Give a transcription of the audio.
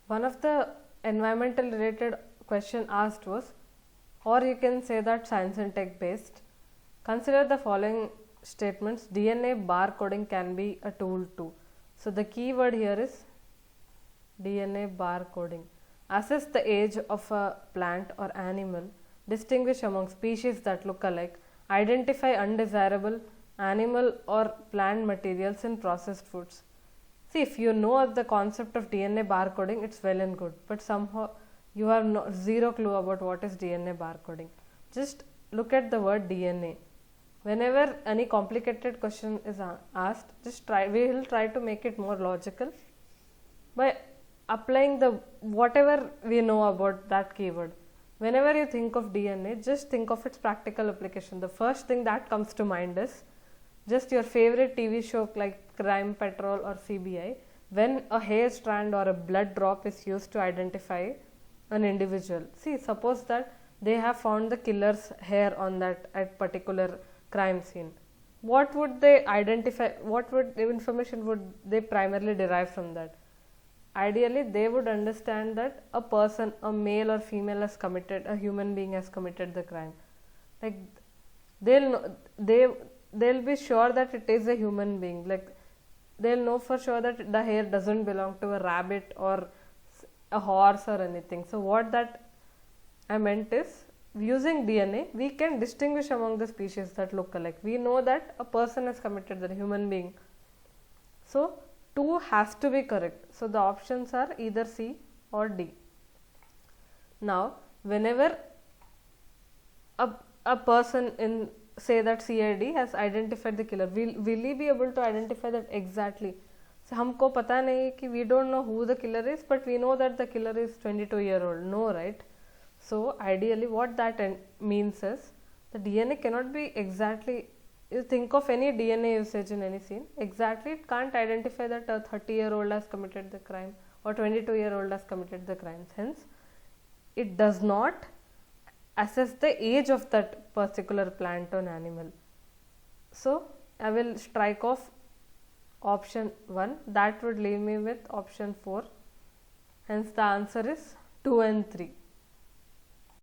One of the environmental related question asked was, or you can say that science and tech based. Consider the following statements. DNA barcoding can be a tool too. So the keyword here is DNA barcoding. Assess the age of a plant or animal. Distinguish among species that look alike. Identify undesirable animal or plant materials in processed foods. See, if you know of the concept of DNA barcoding, it's well and good, but somehow you have zero clue about what is DNA barcoding. Just look at the word DNA. Whenever any complicated question is asked, we will try to make it more logical by applying the whatever we know about that keyword. Whenever you think of DNA, just think of its practical application. The first thing that comes to mind is just your favorite TV show like Crime Patrol or CBI, when a hair strand or a blood drop is used to identify an individual. See, suppose that they have found the killer's hair on that at particular crime scene. What would they identify? What information would they primarily derive from that? Ideally, they would understand that a person, a male or female, has committed, a human being has committed the crime. Like they'll be sure that it is a human being. Like they'll know for sure that the hair doesn't belong to a rabbit or a horse or anything. So what that I meant is, using DNA, we can distinguish among the species that look alike. We know that a person has committed the human being. So 2 has to be correct. So the options are either C or D. Now, whenever a person in, say that CID has identified the killer, will he be able to identify that exactly? So हमको पता नहीं कि we don't know who the killer is, but we know that the killer is 22-year-old. No, right? So ideally, what that means is the DNA cannot be exactly. You think of any DNA usage in any scene, exactly it can't identify that a 30-year-old has committed the crime or 22-year-old has committed the crime. Hence, it does not assess the age of that particular plant or animal. So I will strike off option 1. That would leave me with option 4. Hence the answer is 2 and 3.